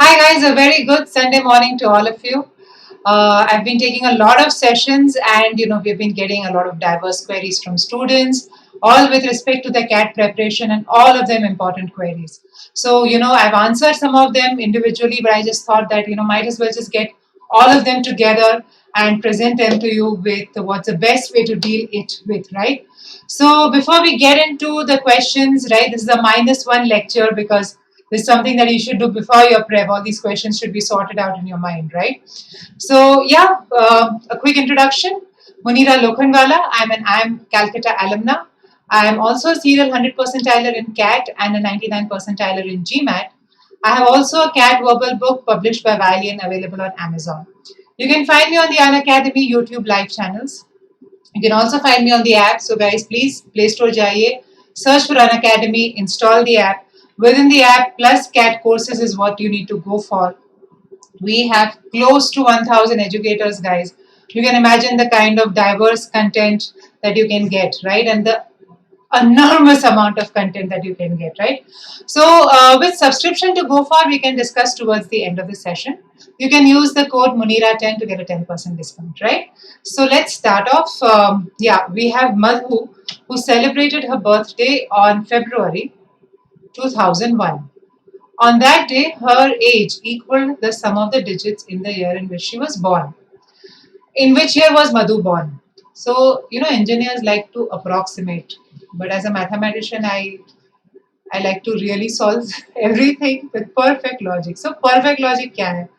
Hi guys, a very good Sunday morning to all of you. I've been taking a lot of sessions and we've been getting a lot of diverse queries from students, all with respect to the CAT preparation and all of them important queries. So, I've answered some of them individually, but I just thought that, might as well just get all of them together and present them to you with what's the best way to deal it with, right? So before we get into the questions, right, this is a -1 lecture because this is something that you should do before your prep. All these questions should be sorted out in your mind, right? So yeah, a quick introduction. Munira Lokhandwala. I'm Calcutta alumna. I am also a serial 100 percentiler in CAT and a 99 percentiler in GMAT. I have also a CAT verbal book published by Valiant available on Amazon. You can find me on the Unacademy YouTube live channels. You can also find me on the app. So guys, please Play Store jaiye, search for Unacademy, install the app. Within the app, plus CAT courses is what you need to go for. We have close to 1000 educators, guys. You can imagine the kind of diverse content that you can get, right? And the enormous amount of content that you can get, right? So with subscription to go for, we can discuss towards the end of the session. You can use the code Munira10 to get a 10% discount, right? So let's start off. Yeah, we have Madhu, who celebrated her birthday on February 2001. On that day, her age equaled the sum of the digits in the year in which she was born. In which year was Madhu born? So, engineers like to approximate, but as a mathematician, I like to really solve everything with perfect logic. So, perfect logic क्या है?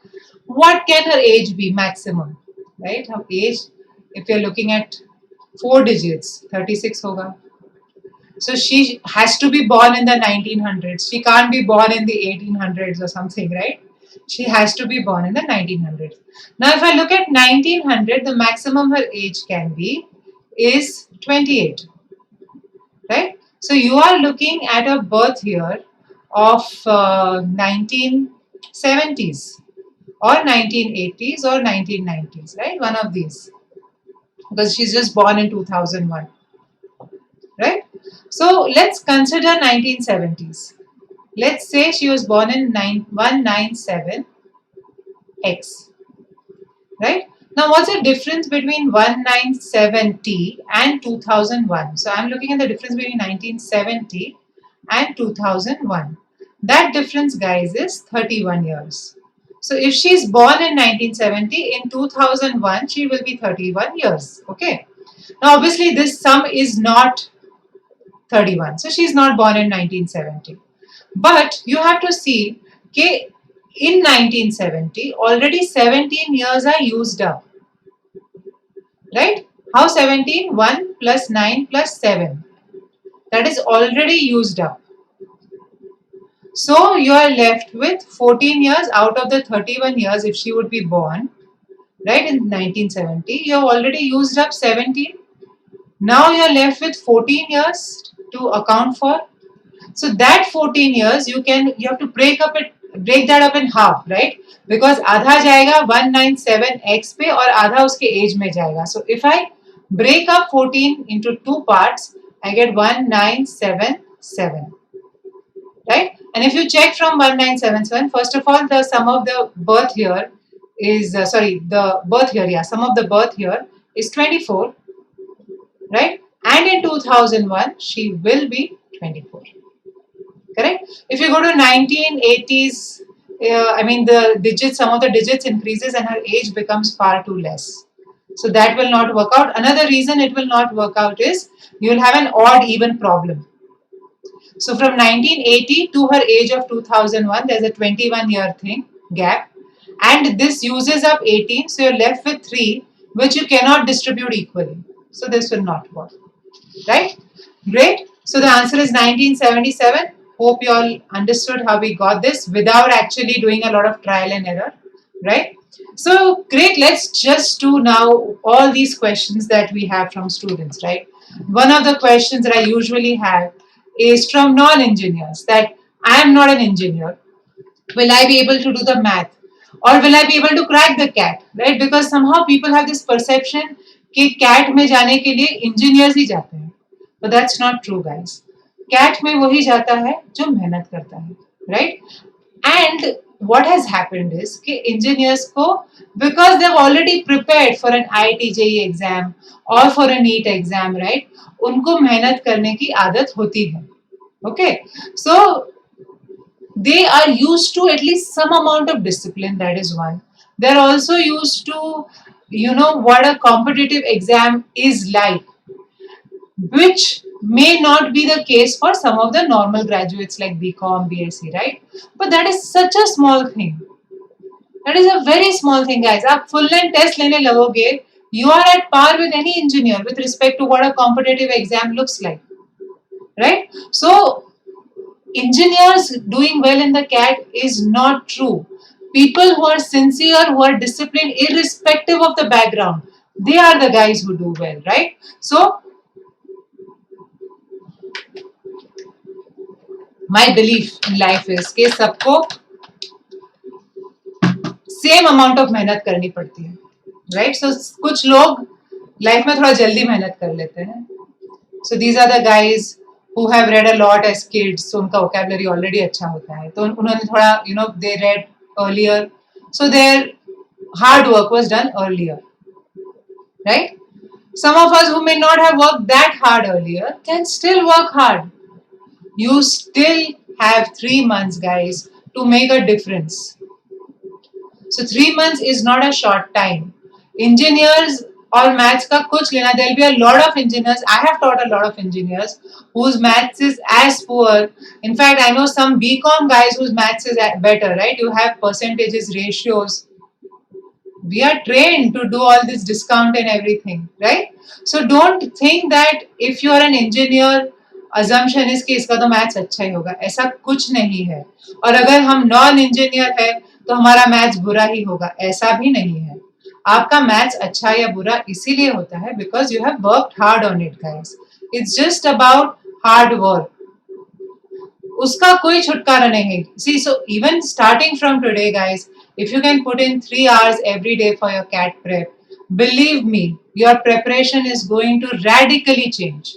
What can her age be maximum? Right? Her age, if you're looking at 4 digits, 36 होगा. So she has to be born in the 1900s. She can't be born in the 1800s or something, right? She has to be born in the 1900s. Now, if I look at 1900, the maximum her age can be is 28, right? So you are looking at a birth year of 1970s or 1980s or 1990s, right? One of these, because she's just born in 2001, right? So let's consider 1970s. Let's say she was born in 197X, right? Now, what's the difference between 197T and 2001? So, I'm looking at the difference between 1970 and 2001. That difference, guys, is 31 years. So, if she's born in 1970, in 2001, she will be 31 years. Okay. Now, obviously, this sum is not 31. So, she's not born in 1970. But you have to see, okay, in 1970, already 17 years are used up, right? How 17? 1 plus 9 plus 7. That is already used up. So you are left with 14 years out of the 31 years if she would be born, right, in 1970. You have already used up 17. Now you are left with 14 years to account for. So that 14 years you have to break that up in half, right? Because आधा जाएगा 197x पे और आधा उसके age में जाएगा. So if I break up 14 into two parts, I get 1977, right? And if you check from 1977, first of all, the sum of the birth year is the birth year, yeah, sum of the birth year is 24, right? And in 2001, she will be 24. Correct? If you go to 1980s, the digits, some of the digits increases and her age becomes far too less. So that will not work out. Another reason it will not work out is you will have an odd even problem. So from 1980 to her age of 2001, there's a 21-year thing gap, and this uses up 18, so you're left with 3, which you cannot distribute equally. So this will not work, right? Great. So the answer is 1977. Hope you all understood how we got this without actually doing a lot of trial and error, right? So great. Let's just do now all these questions that we have from students, right? One of the questions that I usually have is from non-engineers, that I am not an engineer. Will I be able to do the math? Or will I be able to crack the CAT? Right? Because somehow people have this perception कि CAT में जाने के लिए engineers ही जाते हैं. But that's not true, guys. CAT में वही जाता है जो मेहनत करता है, right? And what has happened is कि engineers को, because they've already prepared for an IIT JEE exam or for a NEET exam, right? उनको मेहनत करने की आदत होती है. Okay, so they are used to at least some amount of discipline. That is one. They're also used to, what a competitive exam is like, which may not be the case for some of the normal graduates like BCom, BSc, right? But that is such a small thing. That is a very small thing, guys. आप full length test लेने लगोगे, you are at par with any engineer with respect to what a competitive exam looks like, right? So engineers doing well in the CAT is not true. People who are sincere, who are disciplined, irrespective of the background, they are the guys who do well, right? So my belief in life is कि सबको same amount of मेहनत करनी पड़ती है, right? सो कुछ लोग life में थोड़ा जल्दी मेहनत कर लेते हैं. So these are the guys who have read a lot as kids, so उनका vocabulary already अच्छा होता है, तो उन्होंने थोड़ा they read earlier, so their hard work was done earlier, right? Some of us who may not have worked that hard earlier can still work hard. You still have 3 months, guys, to make a difference. So 3 months is not a short time. Engineers or maths ka kuch lena, there'll be a lot of engineers. I have taught a lot of engineers whose maths is as poor. In fact, I know some BCom guys whose maths is better, right? You have percentages, ratios. We are trained to do all this discount and everything, right? So don't think that if you are an engineer, assumption is कि इसका तो maths अच्छा ही होगा. ऐसा कुछ नहीं है. और अगर हम नॉन इंजीनियर है तो हमारा मैथ्स बुरा ही होगा. ऐसा भी नहीं है. आपका मैथ्स अच्छा या बुरा इसीलिए होता है because you have worked hard on it, guys. It's just about hard work. उसका कोई छुटकारा नहीं है. See, so even starting from today, guys, if you can put in 3 hours every day for your CAT prep, believe me, your preparation is going to radically change.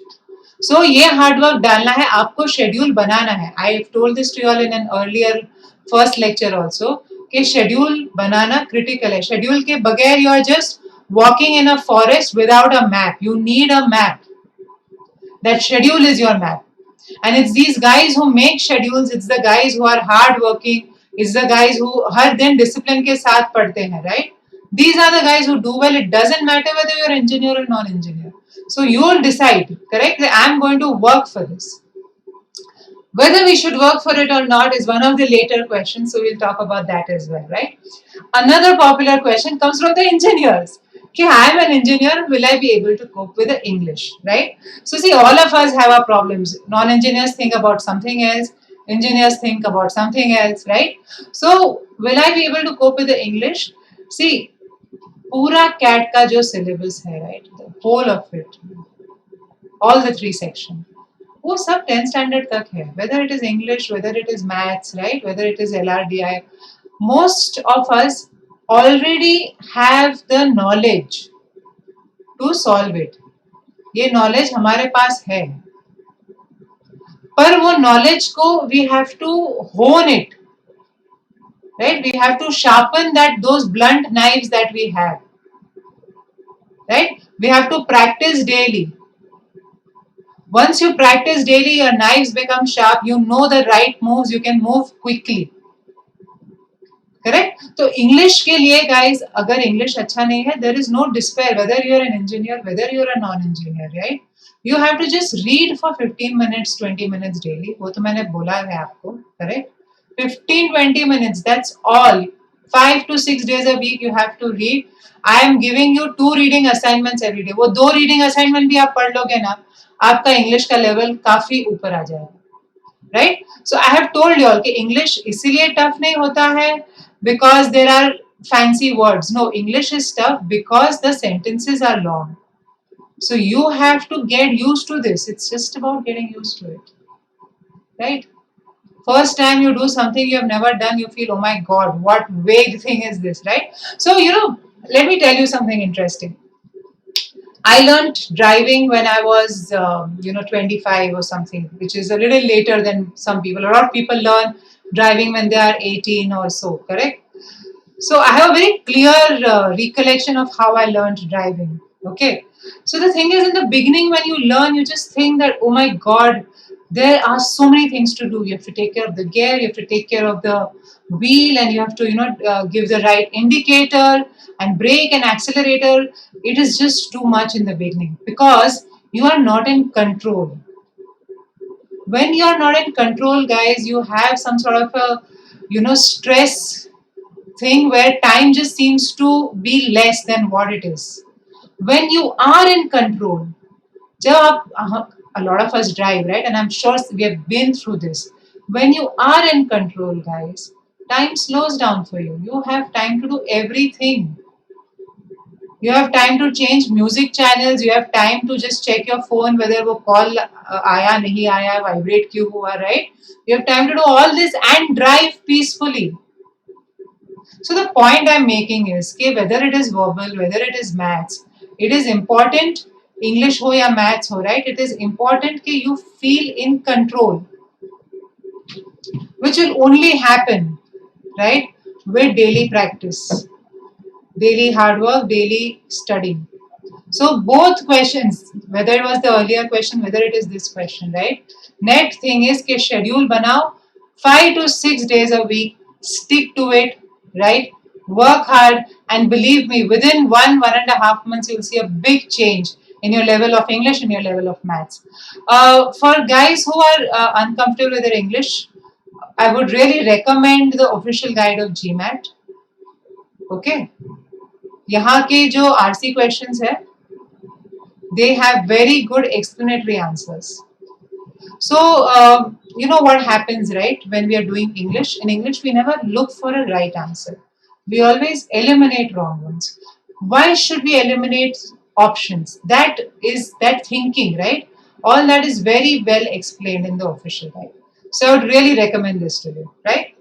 So ये hard work डालना है, आपको schedule बनाना है. I have told this to you all in an earlier first lecture also कि schedule बनाना critical है. Schedule के बगैर you are just walking in a forest without a map. You need a map. That schedule is your map. And it's these guys who make schedules, it's the guys who are hard working, it's the guys who हर दिन discipline के साथ पढ़ते हैं, right? These are the guys who do well. It doesn't matter whether you're engineer or non-engineer. So you'll decide, correct? I'm going to work for this. Whether we should work for it or not is one of the later questions, so we'll talk about that as well, right? Another popular question comes from the engineers. Okay, I am an engineer, will I be able to cope with the English, right? So see, all of us have our problems. Non-engineers think about something else, engineers think about something else, right? So will I be able to cope with the English? See, पूरा CAT का जो syllabus है, right? The whole of it, all the 3 sections, वो सब 10th standard तक है. Whether it is English, whether it is maths, right? Whether it is LRDI, most of us already have the knowledge to solve it. ये knowledge हमारे पास है, पर वो knowledge को we have to hone it, right? We have to sharpen those blunt knives that we have, right? We have to practice daily. Once you practice daily, your knives become sharp. You know the right moves. You can move quickly. Correct. तो English के लिए guys, अगर English अच्छा नहीं है, there is no despair whether you are an engineer, whether you are a non engineer, right? You have to just read for 15 minutes 20 minutes daily. वो तो मैंने बोला है आपको, correct? 15-20 minutes, that's all. 5 to 6 days a week you have to read. I am giving you 2 reading assignments every day. वो 2 reading assignment भी आप पढ़ लोगे ना, आपका इंग्लिश का लेवल काफी ऊपर आ जाएगा, right? So I have told you all कि इंग्लिश इसीलिए टफ नहीं होता है because there are fancy words. No, English is tough because the sentences are long. So you have to get used to this. It's just about getting used to it, right? First time you do something you have never done, you feel, oh my god, what vague thing is this, right? So let me tell you something interesting. I learned driving when I was 25 or something, which is a little later than some people. A lot of people learn driving when they are 18 or so, correct? So I have a very clear recollection of how I learned driving. Okay. So the thing is, in the beginning, when you learn, you just think that, oh my God, there are so many things to do. You have to take care of the gear, you have to take care of the wheel, and you have to, give the right indicator and brake and accelerator. It is just too much in the beginning because you are not in control. When you are not in control, guys, you have some sort of a, stress thing where time just seems to be less than what it is. When you are in control, जब a lot of us drive, right? And I'm sure we have been through this. When you are in control, guys, time slows down for you. You have time to do everything. You have time to change music channels. You have time to just check your phone whether वो call आया नहीं आया, vibrate क्यों हुआ, right? You have time to do all this and drive peacefully. So the point I'm making is कि whether it is verbal, whether it is maths, it is important, English हो या maths हो, right? It is important कि you feel in control, which will only happen, right, with daily practice, daily hard work, daily studying. So both questions, whether it was the earlier question, whether it is this question, right? Next thing is कि schedule बनाओ, 5 to 6 days a week, stick to it, right? Work hard, and believe me, within 1.5 months, you'll see a big change in your level of English and your level of maths. For guys who are uncomfortable with their English, I would really recommend the official guide of GMAT. Okay, यहाँ के जो RC questions है, they have very good explanatory answers. So, you know what happens, right? When we are doing English, in English, we never look for a right answer. We always eliminate wrong ones. Why should we eliminate options? That is that thinking, right? All that is very well explained in the official guide. So, I would really recommend this to you, right?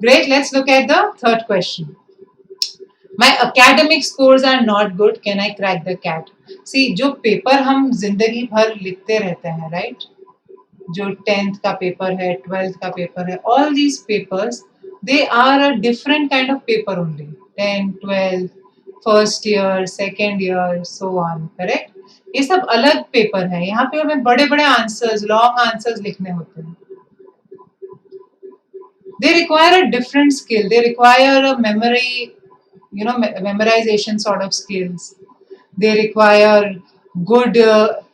Great. Let's look at the third question. My academic scores are not good. Can I crack the CAT? See, जो paper हम जिंदगी भर लिखते रहते हैं, right? जो 10th का paper है, 12th का पेपर है, all these papers, they are a different kind of paper only. 10, 12, first year, second year, so on, correct? ये सब अलग पेपर है. यहाँ पे हमें बड़े बड़े आंसर्स, लॉन्ग आंसर्स लिखने होते हैं. They require a different skill. They require a memory, memorization sort of skills. They require good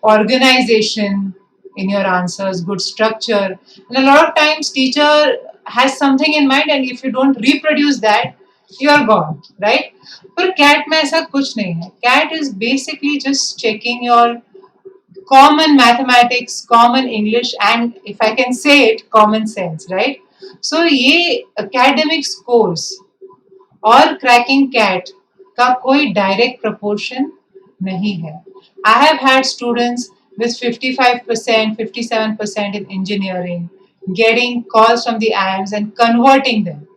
organization in your answers, good structure. And a lot of times teacher has something in mind, and if you don't reproduce that, you are gone, right? पर CAT में ऐसा कुछ नहीं है. CAT is basically just checking your common mathematics, common English, and if I can say it, common sense, right? So ये academic scores और cracking CAT का कोई direct proportion नहीं है. I have had students with 55%, 57% in engineering getting calls from the IIMs and converting them.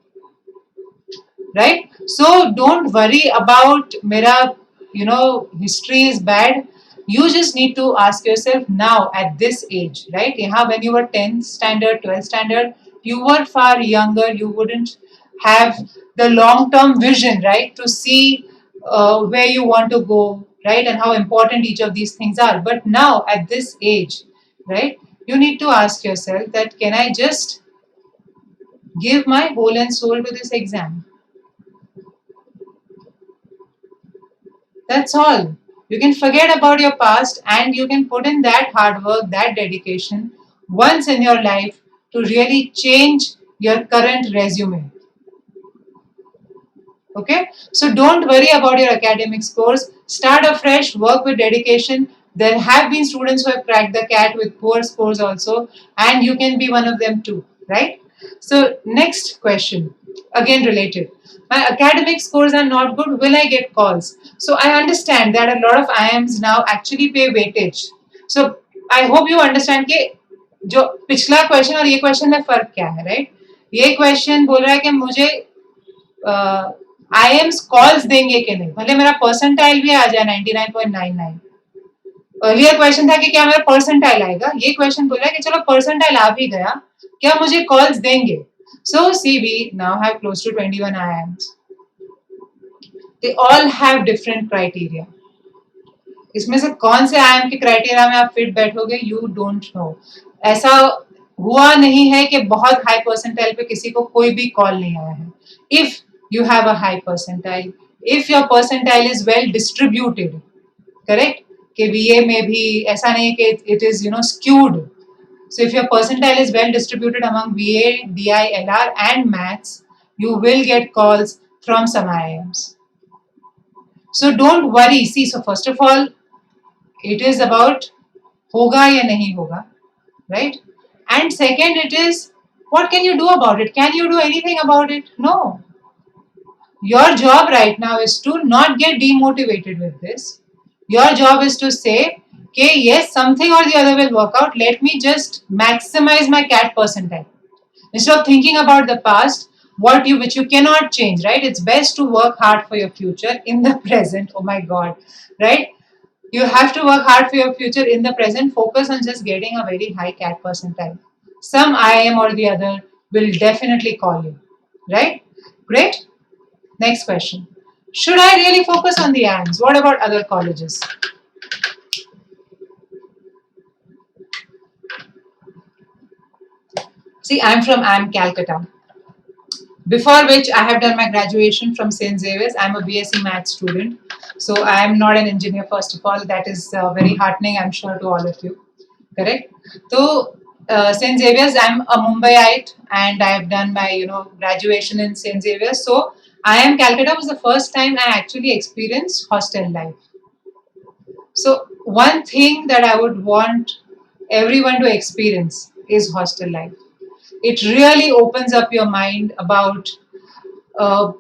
Right? So don't worry about mera, history is bad. You just need to ask yourself now at this age, right? When you were 10th standard, 12th standard, you were far younger. You wouldn't have the long-term vision, right? To see where you want to go, right? And how important each of these things are. But now at this age, right? You need to ask yourself that can I just give my whole and soul to this exam? That's all. You can forget about your past and you can put in that hard work, that dedication once in your life to really change your current resume. Okay? So don't worry about your academic scores. Start afresh, work with dedication. There have been students who have cracked the CAT with poor scores also, and you can be one of them too, right? So, next question, again related. My academic scores are not good. Will I get calls? So, I understand that a lot of IIMs now actually pay weightage. So, I hope you understand कि जो पिछला question और ये question में फर्क क्या है, right? ये क्वेश्चन बोल रहा है कि मुझे IIMs कॉल्स देंगे कि नहीं, भले मेरा परसेंटाइल भी आ जाए 99.99. अर्लियर क्वेश्चन था कि क्या मेरा परसेंटाइल आएगा. ये क्वेश्चन बोल रहा है कि चलो परसेंटाइल आ भी गया, क्या मुझे कॉल्स देंगे? So see, we now have close to 21 IIMs. They all have different criteria. इसमें से कौन से आईएम के क्राइटेरिया में आप फिट बैठोगे, यू डोंट नो. ऐसा हुआ नहीं है कि बहुत हाई परसेंटाइल पे किसी को कोई भी कॉल नहीं आया है. If you have a high percentile, if your percentile is well distributed, correct, कि बीए में भी ऐसा नहीं है कि it is skewed. So if your percentile is well distributed among BA, DI, LR and maths, you will get calls from some IIMs. So don't worry. See, so first of all, it is about होगा या नहीं होगा, right? And second, it is what can you do about it? Can you do anything about it? No. Your job right now is to not get demotivated with this. Your job is to say, okay, yes, something or the other will work out. Let me just maximize my CAT percentile. Instead of thinking about the past, which you cannot change, right? It's best to work hard for your future in the present. Oh my God, right? You have to work hard for your future in the present. Focus on just getting a very high CAT percentile. Some IIM or the other will definitely call you, right? Great. Next question. Should I really focus on the IIMs? What about other colleges? See, I'm from IIM Calcutta, before which I have done my graduation from St. Xavier's. I'm a BSc Maths student. So I am not an engineer, first of all. That is very heartening, I'm sure, to all of you. Correct? So St. Xavier's, I'm a Mumbaiite and I have done my graduation in St. Xavier's. So IIM Calcutta was the first time I actually experienced hostel life. So one thing that I would want everyone to experience is hostel life. It really opens up your mind about a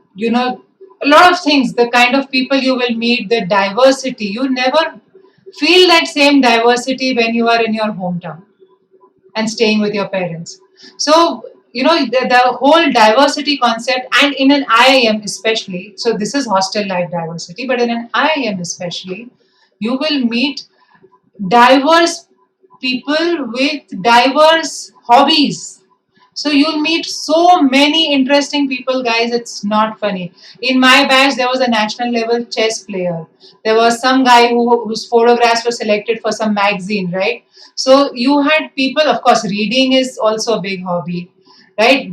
lot of things, the kind of people you will meet, the diversity. You never feel that same diversity when you are in your hometown and staying with your parents. So the whole diversity concept, and in an IIM especially, so this is hostel life diversity, but in an IIM especially, you will meet diverse people with diverse hobbies. So you'll meet so many interesting people, guys. It's not funny. In my batch, there was a national level chess player. There was some guy whose photographs were selected for some magazine, right? So you had people, of course, reading is also a big hobby, right?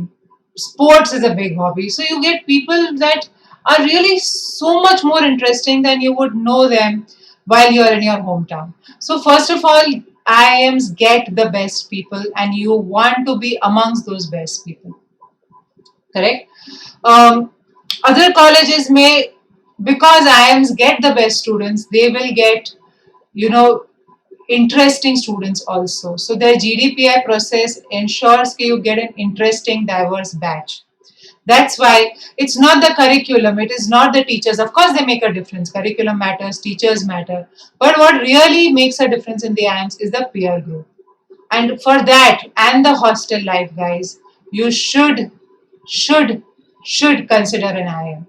Sports is a big hobby. So you get people that are really so much more interesting than you would know them while you're in your hometown. So first of all, IIMs get the best people and you want to be amongst those best people. Correct? Other colleges may, because IIMs get the best students, they will get, interesting students also. So their GDPI process ensures that you get an interesting, diverse batch. That's why it's not the curriculum, it is not the teachers. Of course, they make a difference. Curriculum matters, teachers matter. But what really makes a difference in the IIMs is the peer group. And for that and the hostel life, guys, you should consider an IIM.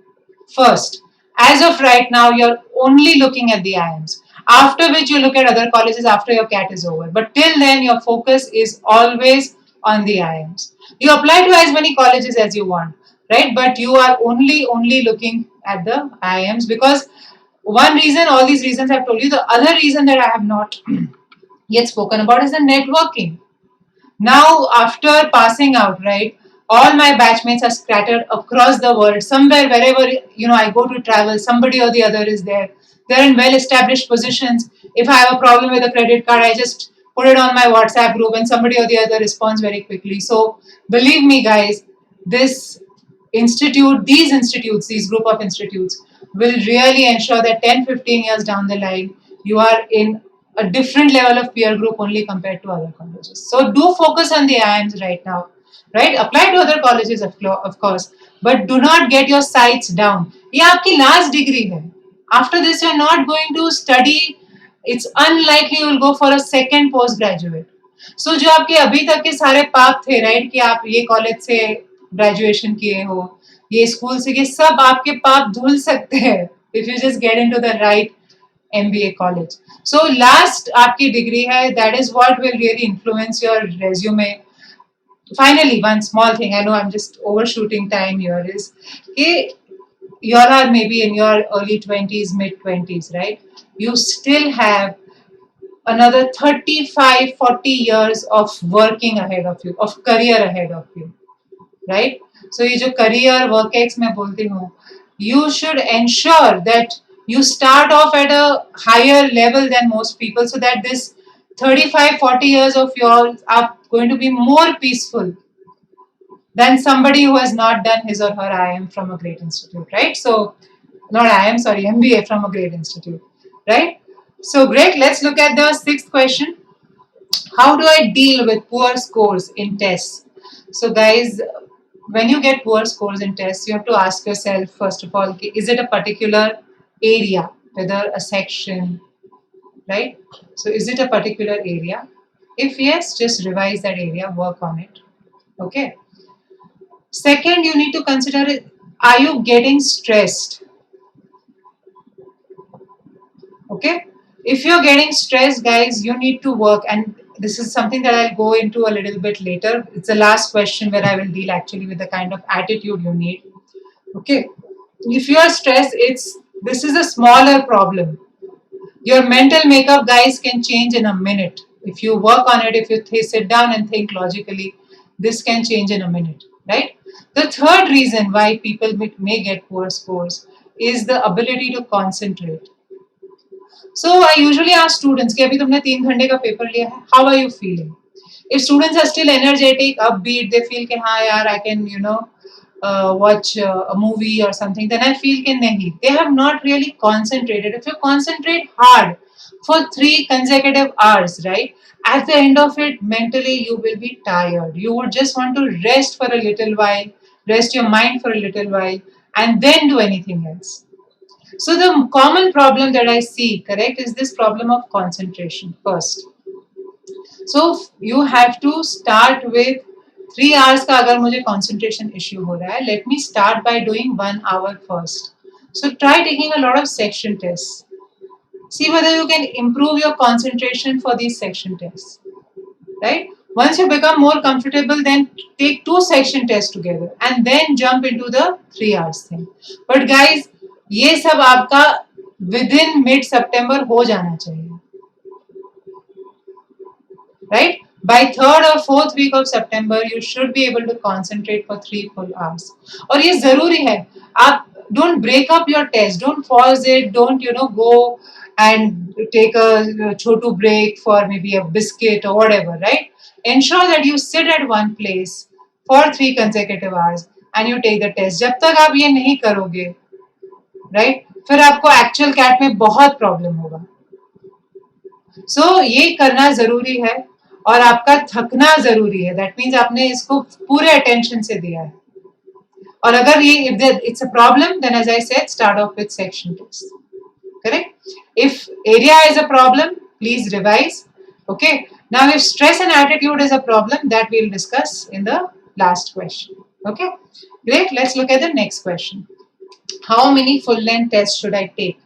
First, as of right now, you're only looking at the IIMs. After which you look at other colleges after your CAT is over. But till then, your focus is always on the IIMs. You apply to as many colleges as you want, right? But you are only looking at the IIMs, because one reason, all these reasons I've told you. The other reason that I have not yet spoken about is the networking. Now, after passing out, right, all my batchmates are scattered across the world. Somewhere, wherever I go to travel, somebody or the other is there. They're in well-established positions. If I have a problem with a credit card, I just put it on my WhatsApp group, and somebody or the other responds very quickly. So, believe me, guys, these group of institutes will really ensure that 10-15 years down the line, you are in a different level of peer group only compared to other colleges. So do focus on the IIMs right now, right? Apply to other colleges, of course, but do not get your sights down. ये आपकी last degree है. After this, you're not going to study. It's unlikely you will go for a second postgraduate. So जो आपके अभी तक के सारे पाप थे, right, कि आप ये कॉलेज से ग्रेजुएशन किए हो, ये स्कूल से, ये सब आपके पाप धुल सकते हैं if you just get into the right MBA college. So last आपकी डिग्री है, that is what will really influence your resume. Finally, one small thing, I know I'm just overshooting time here, is okay, you all are maybe in your early 20s, mid 20s, right? You still have another 35, 40 years of working ahead of you, of career ahead of you, right? So ये जो career work ex मैं बोलती हूँ, you should ensure that you start off at a higher level than most people, so that this 35, 40 years of yours are going to be more peaceful than somebody who has not done his or her IIM from a great institute, right? So, not IIM, sorry, MBA from a great institute, right? So, great. Let's look at the sixth question. How do I deal with poor scores in tests? So, guys, when you get poor scores in tests, you have to ask yourself, first of all, is it a particular area, whether a section, right? So, is it a particular area? If yes, just revise that area, work on it. Okay. Second, you need to consider it, are you getting stressed? Okay. If you're getting stressed, guys, you need to work. And this is something that I'll go into a little bit later. It's the last question where I will deal actually with the kind of attitude you need. Okay. If you are stressed, this is a smaller problem. Your mental makeup, guys, can change in a minute. If you work on it, if you sit down and think logically, this can change in a minute, right? The third reason why people may get poor scores is the ability to concentrate. So I usually ask students कि अभी तुमने 3 घंटे का paper लिया है, how are you feeling? If students are still energetic, upbeat, they feel कि हाँ यार I can watch a movie or something, then I feel कि नहीं, they have not really concentrated. If you concentrate hard for 3 consecutive hours, right, at the end of it, mentally you will be tired. You would just want to rest for a little while, rest your mind for a little while, and then do anything else. So the common problem that I see, correct, is this problem of concentration first. So you have to start with 3 hours का अगर मुझे concentration issue हो रहा है, let me start by doing 1 hour first. So try taking a lot of section tests. See whether you can improve your concentration for these section tests, right? Once you become more comfortable, then take 2 section tests together and then jump into the 3 hours thing. But guys, ये सब आपका within mid September हो जाना चाहिए, right? By third or fourth week of September, you should be able to concentrate for 3 full hours. और ये जरूरी है, आप don't break up your test, don't pause it, don't go and take a chotu break for maybe a biscuit or whatever, right? Ensure that you sit at one place for 3 consecutive hours and you take the test. जब तक आप ये नहीं करोगे, right, फिर आपको actual CAT में बहुत problem होगा. So ये करना जरूरी है और आपका थकना जरूरी है. दैट मीन्स आपने इसको पूरे अटेंशन से दिया है. और अगर ये it's a problem, then as I said, start off with section test. Correct? If area is a problem, please revise. Okay. Now, if stress and attitude is a problem, that we'll discuss in the last question. Okay. Great. Let's look at the next question. How many full length tests should I take?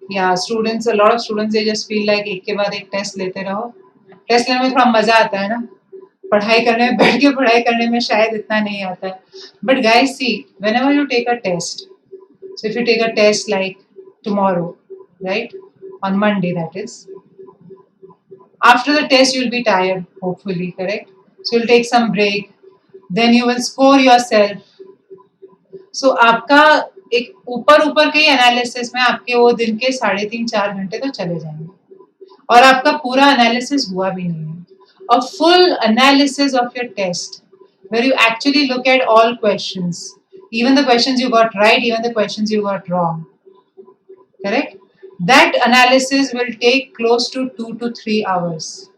Yeah, students, a lot of students, they just feel like एक के बाद एक test लेते रहो. Test लेने में थोड़ा मजा आता है ना, पढ़ाई करने में, बैठ के पढ़ाई करने में शायद इतना नहीं आता है. But guys see, whenever you take a test, so if you take a test like tomorrow, right, on Monday, that is, after the test you'll be tired, hopefully, correct? So you'll take some break, then you will score yourself. So आपका एक ऊपर ऊपर के analysis में आपके वो दिन के 3.5-4 घंटे तो चले जाएंगे और आपका पूरा एनालिसिस हुआ भी नहीं है. A full analysis of your test, where you actually look at all questions, even the questions you got right, even the questions you got wrong, correct? That analysis will take close to 2 to 3 hours.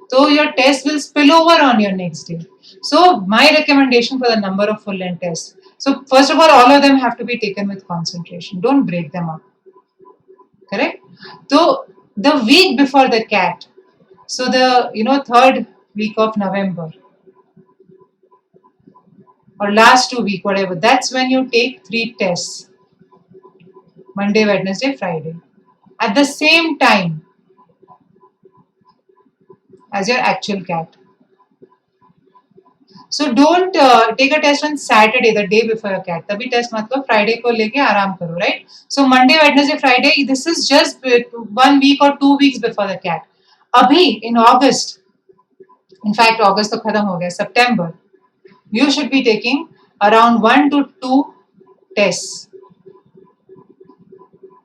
So your test will spill over on your next day. So my recommendation for the number of full length tests. So first of all of them have to be taken with concentration. Don't break them up. Correct? So the week before the CAT, so the third week of November or last 2 week, whatever, that's when you take 3 tests. Monday, Wednesday, Friday. At the same time as your actual CAT. So don't take a test on Saturday the day before your CAT, तभी test मत लो, Friday को लेके आराम करो, राइट? So Monday Wednesday Friday, this is just 1 week or 2 weeks before the CAT. अभी in August, in fact अगस्त तो खत्म हो गया, सितंबर, you should be taking around 1 to 2 tests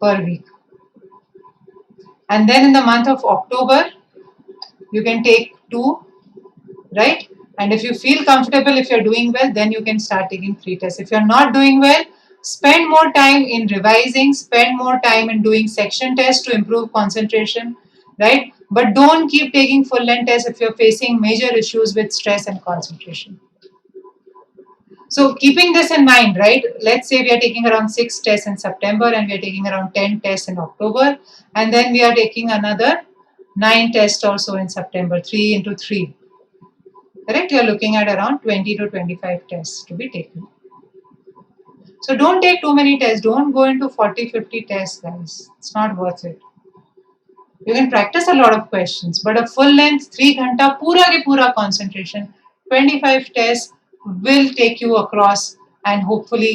per week. And then in the month of October, you can take 2, right? And if you feel comfortable, if you're doing well, then you can start taking 3 tests. If you're not doing well, spend more time in revising, spend more time in doing section tests to improve concentration, right? But don't keep taking full length tests if you're facing major issues with stress and concentration. So keeping this in mind, right, let's say we are taking around 6 tests in September and we are taking around 10 tests in October, and then we are taking another 9 tests also in September, 3 into 3. Correct? You are looking at around 20 to 25 tests to be taken. So don't take too many tests. Don't go into 40, 50 tests, guys. It's not worth it. You can practice a lot of questions, but a full length 3 ghanta pura ke pura concentration, 25 tests will take you across and hopefully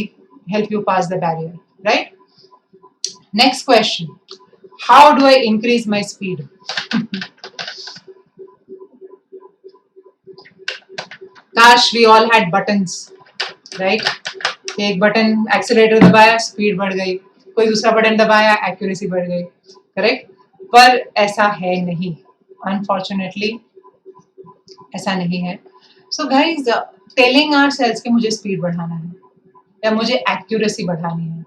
help you pass the barrier, right? Next question. How do I increase my speed? Gosh, we all had buttons, right? एक button accelerator दबाया, speed बढ़ गई, कोई दूसरा button दबाया, accuracy बढ़ गई, correct? पर ऐसा है नहीं, अनफॉर्चुनेटली ऐसा नहीं है. सो गाइज, टेलिंग आवरसेल्व्स कि मुझे स्पीड बढ़ाना है या मुझे एक्यूरेसी बढ़ानी है,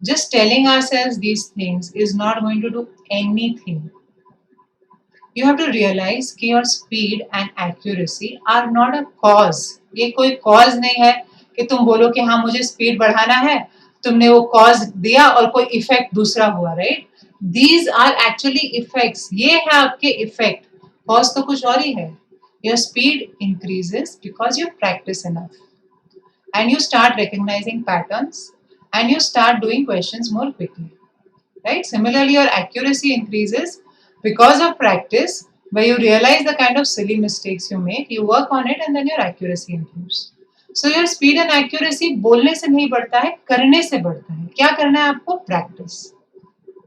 just telling ourselves these things is not going to do anything. You have to realize कि your speed and accuracy are not a cause. ये कोई cause नहीं है कि तुम बोलो कि हाँ मुझे speed बढ़ाना है, तुमने वो cause दिया और कोई effect दूसरा हुआ, right? These are actually effects. ये है आपके effect. Cause तो कुछ और ही है. Your speed increases because you practice enough and you start recognizing patterns and you start doing questions more quickly, right? Similarly, your accuracy increases because of practice, where you realize the kind of silly mistakes you make, you work on it, and then your accuracy improves. So your speed and accuracy बोलने से नहीं बढ़ता है, करने से बढ़ता है. क्या करना है आपको? Practice.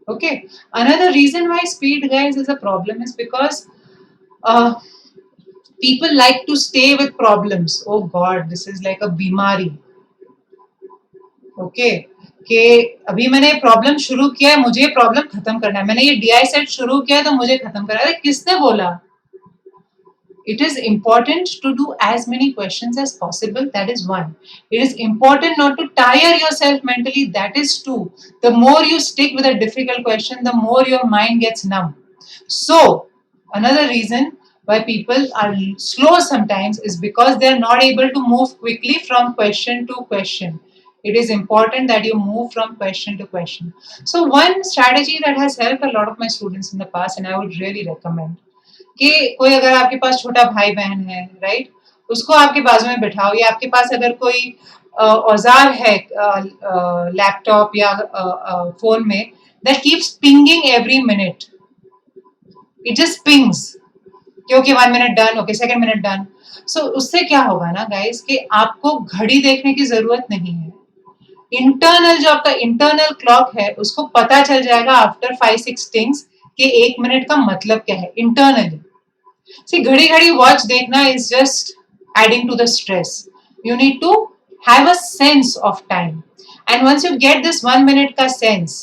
Okay. Another reason why speed, guys, is a problem is because people like to stay with problems. Oh God, this is like a बीमारी. Okay. कि अभी मैंने प्रॉब्लम शुरू किया है, मुझे प्रॉब्लम खत्म करना है, मैंने ये DI सेट शुरू किया है तो मुझे खत्म करना है. किसने बोला? It is important to do as many questions as possible. That is one. It is important not to tire yourself mentally. That is two. The more you stick with a difficult question, the more your mind gets numb. So, another reason why people are slow sometimes is because they are not able to move quickly from question to question. It is important that you move from question to question. So, one strategy that has helped a lot of my students in the past, and I would really recommend, कि कोई अगर आपके पास छोटा भाई बहन है, right, उसको आपके बाजू में बिठाओ, या आपके पास अगर कोई औजार है लैपटॉप या फोन में, that keeps pinging every minute, it just pings कि okay 1 minute done, okay 2nd minute done. So उससे क्या होगा ना गाइस, कि आपको घड़ी देखने की जरूरत नहीं है. इंटरनल जो आपका इंटरनल क्लॉक है उसको पता चल जाएगा आफ्टर 5-6 थिंग्स कि 1 मिनट का मतलब क्या है इंटरनली. See, घड़ी घड़ी watch देखना is just adding to the stress. You need to have a sense of time. And once you get this 1 minute का sense,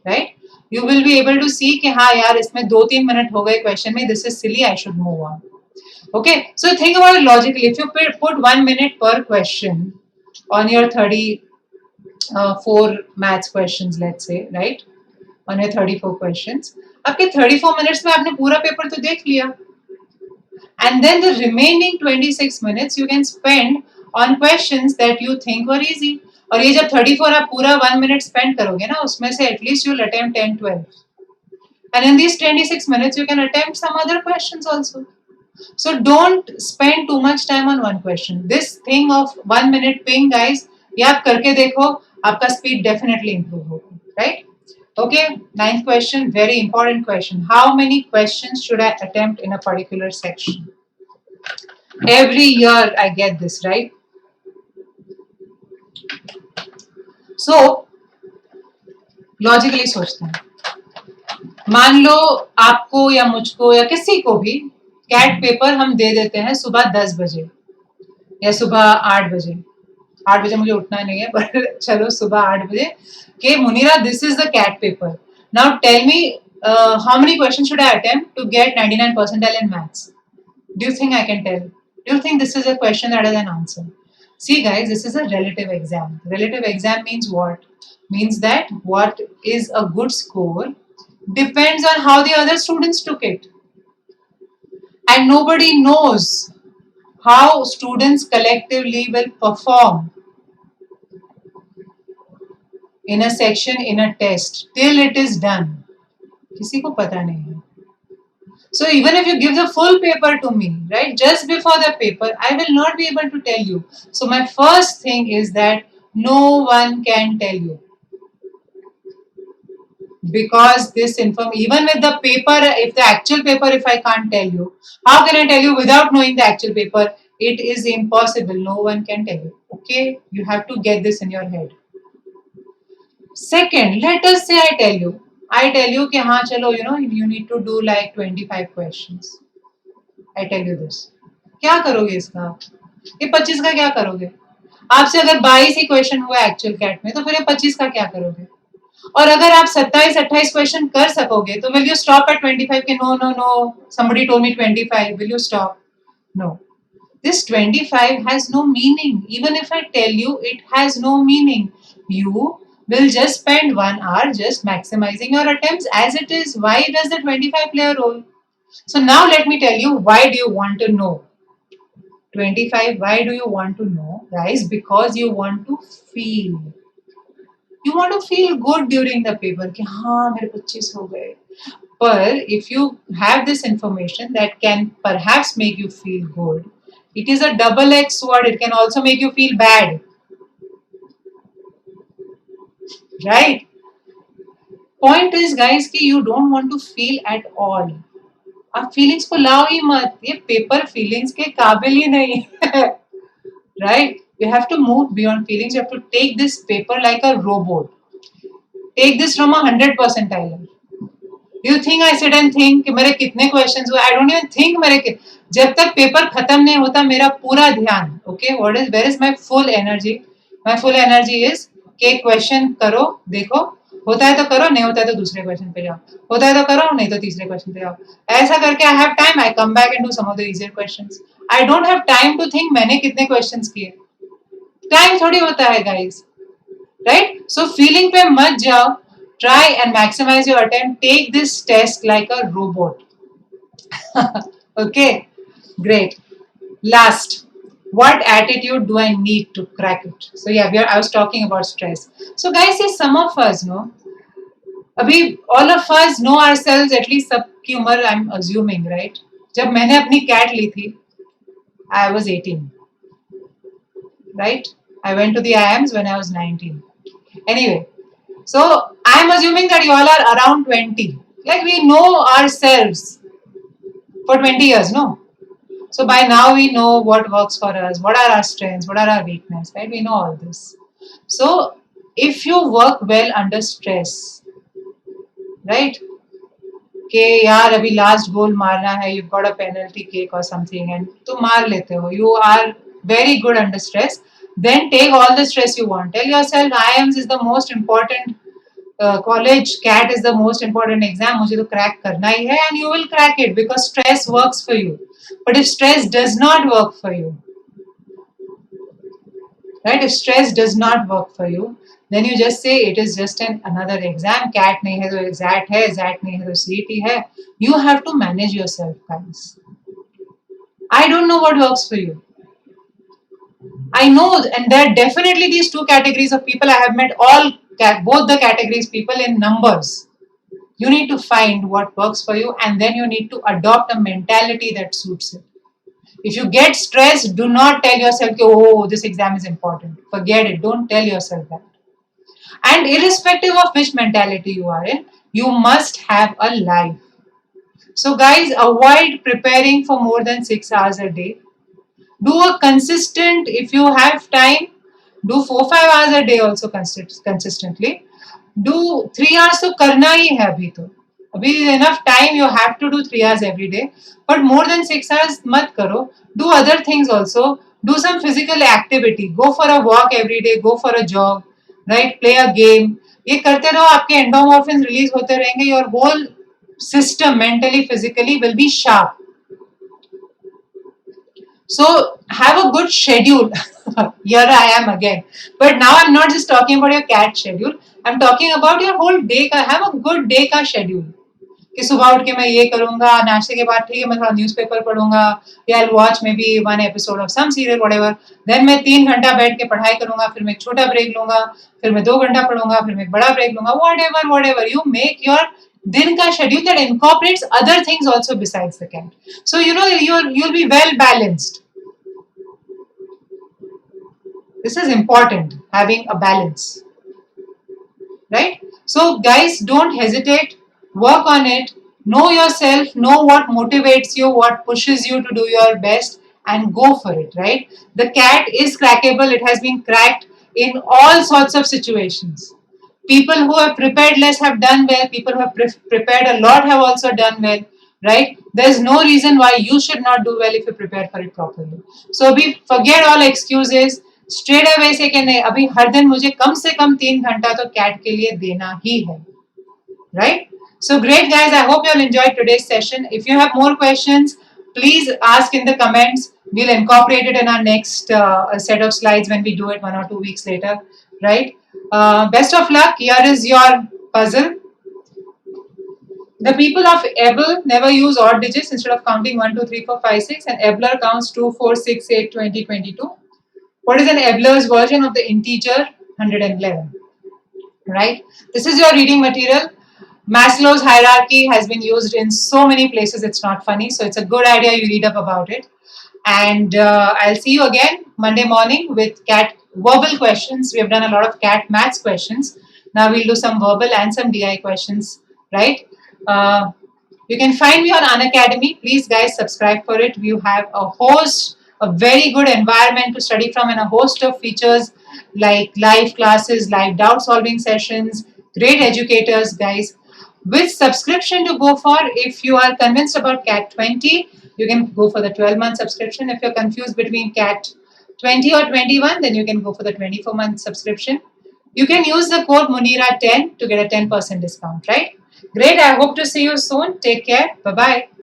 right, you will be able to see कि हाँ यार इसमें 2-3 minute हो गए क्वेश्चन में, this is silly, I should move on. Okay, so think about it logically. If you put 1 minute per question on your 34 maths questions, let's say, right, on your 34 questions, आपके 34 minutes में आपने पूरा paper तो देख लिया. And then the remaining 26 minutes you can spend on questions that you think were easy. और ये जब 34 आप पूरा 1 minute spend करोगे ना, उसमें से at least you'll attempt 10-12. And in these 26 minutes you can attempt some other questions also. So don't spend too much time on one question. This thing of 1 minute ping, guys, ये आप करके देखो, आपका speed definitely improve होगा, right? Okay, 9th question, very important question. How many questions should I attempt in a particular section? Every year I get this, right? So logically सोचते हैं, मान लो आपको या मुझको या किसी को भी कैट पेपर हम दे देते हैं सुबह 10 बजे या सुबह 8 बजे। 8 बजे मुझे उठना नहीं है, पर चलो सुबह 8 बजे के मुनीरा this is the CAT paper, now tell me how many question should I attempt to get 99 percentile in maths? Do you think I can tell? Do you think this is a question that has an answer? See guys, this is a relative exam. Relative exam means what? Means that what is a good score depends on how the other students took it. And nobody knows how students collectively will perform in a section in a test till it is done. किसी को पता नहीं है. So even if you give the full paper to me, right, just before the paper, I will not be able to tell you. So my first thing is that no one can tell you. Because this even with the paper, if the actual paper, if I can't tell you, how can I tell you without knowing the actual paper? It is impossible. No one can tell you. Okay, you have to get this in your head. Second, let us say I tell you कि हाँ चलो, you need to do like 25 questions. I tell you this. क्या करोगे इसका आप? ये 25 का क्या करोगे? आपसे अगर 22 ही क्वेश्चन हुआ एक्चुअल कैट में, तो फिर ये 25 का क्या करोगे? और अगर आप 27-28 क्वेश्चन कर सकोगे, तो will you stop at 25 के no, somebody told me 25, will you stop? No. This 25 has no meaning. Even if I tell you, it has no meaning. You will just spend 1 hour just maximizing your attempts as it is. Why does the 25 play a role? So now let me tell you, why do you want to know? 25, why do you want to know? Guys, because you want to feel. You want to feel good during the paper कि हाँ मेरे 25 हो गए. But if you have this information that can perhaps make you feel good, it is a double-edged sword. It can also make you feel bad. Right? Point is guys कि you don't want to feel at all. आप feelings को लाओ ही मत. ये paper feelings के काबिल ही नहीं है. Right? You have to move beyond feelings. You have to take this paper like a robot. Take this from 100 percentile. You think I sit and think कि मेरे कितने questions हुए? I don't even think मेरे जब तक paper खत्म नहीं होता मेरा पूरा ध्यान. Okay, where is my full energy? My full energy is कि क्वेश्चन करो, देखो, होता है तो करो, नहीं होता है तो दूसरे क्वेश्चन पे जाओ, होता है तो करो, नहीं तो तीसरे क्वेश्चन पे जाओ. ऐसा करके I have time. I come back and do some of the easier questions. I don't have time to think मैंने कितने questions किए. Time थोड़ी होता है guys. Right? So feeling पे मत जाओ. Try and maximize your attempt. Take this test like a robot. Okay, great. Last, what attitude do I need to crack it? So yeah, I was talking about stress. So guys, see, some of us know, अभी all of us know ourselves, at least सबकी उम्र I'm assuming, right? जब मैंने अपनी cat ली थी, I was 18, right? I went to the IIMs when I was 19. Anyway, so I'm assuming that you all are around 20. Like we know ourselves for 20 years, no? So by now we know what works for us, what are our strengths, what are our weaknesses, right? We know all this. So if you work well under stress, right? कि यार अभी last गोल मारना है, you've got a penalty kick or something and तो मार लेते हो, you are very good under stress, then take all the stress you want. Tell yourself IIMs is the most important college, CAT is the most important exam, मुझे तो crack करना ही है, and you will crack it because stress works for you. But if stress does not work for you, right, if stress does not work for you, then you just say it is just another exam. CAT नहीं है तो XAT है, XAT नहीं है तो CET है. You have to manage yourself, guys. I don't know what works for you. I know, and there are definitely these two categories of people. I have met both the categories people in numbers. You need to find what works for you, and then you need to adopt a mentality that suits it. If you get stressed, do not tell yourself, oh, this exam is important. Forget it. Don't tell yourself that. And irrespective of which mentality you are in, you must have a life. So guys, avoid preparing for more than 6 hours a day. Do a consistent, if you have time, do 4-5 hours a day also consistently. Do 3 hours तो करना ही है अभी तो. अभी enough time, you have to do 3 hours every day. But more than 6 hours मत करो. Do other things also. Do some physical activity. Go for a walk every day. Go for a jog. Right? Play a game. ये करते रहो, आपके endomorphin release होते रहेंगे. Your whole system mentally, physically will be sharp. So have a good schedule. Here I am again. But now I'm not just talking about your cat schedule. I'm talking about your whole day का. Have a good day का schedule. कि सुबह उठ के मैं ये करूंगा, नाश्ते के बाद ठीक है मैं थोड़ा न्यूज़पेपर पढ़ूंगा, या I'll watch maybe one episode of some serial whatever. Then मैं 3 घंटा बैठ के पढ़ाई करूंगा, फिर मैं एक छोटा ब्रेक लूंगा, फिर मैं 2 घंटा पढ़ूंगा, फिर मैं एक बड़ा ब्रेक लूंगा. Whatever you make your दिन का schedule that incorporates other things also besides the cat. So you'll be well balanced. This is important, having a balance, right? So guys, don't hesitate, work on it, know yourself, know what motivates you, what pushes you to do your best, and go for it, right? The cat is crackable. It has been cracked in all sorts of situations. People who have prepared less have done well. People who have prepared a lot have also done well, right? There's no reason why you should not do well if you prepare for it properly. So we forget all excuses. Straight away से कि नहीं, अभी हर दिन मुझे कम से कम 3 घंटा तो cat के लिए देना ही है, right? So great guys, I hope you all enjoyed today's session. If you have more questions, please ask in the comments. We'll incorporate it in our next set of slides when we do it 1 or 2 weeks later, right? Best of luck. Here is your puzzle. The people of Abel never use odd digits. Instead of counting 1, 2, 3, 4, 5, 6, and Abler counts 2, 4, 6, 8, 20, 22. What is an Abler's version of the integer 111? Right? This is your reading material. Maslow's hierarchy has been used in so many places, it's not funny. So it's a good idea you read up about it. And I'll see you again Monday morning with cat verbal questions. We have done a lot of cat maths questions. Now we'll do some verbal and some DI questions, right? You can find me on Unacademy. Please guys subscribe for it. We have a very good environment to study from, and a host of features like live classes, live doubt solving sessions, great educators guys. Which subscription to go for? If you are convinced about CAT 20, you can go for the 12-month subscription. If you're confused between CAT 20 or 21, then you can go for the 24-month subscription. You can use the code Munira10 to get a 10% discount, right? Great. I hope to see you soon. Take care. Bye-bye.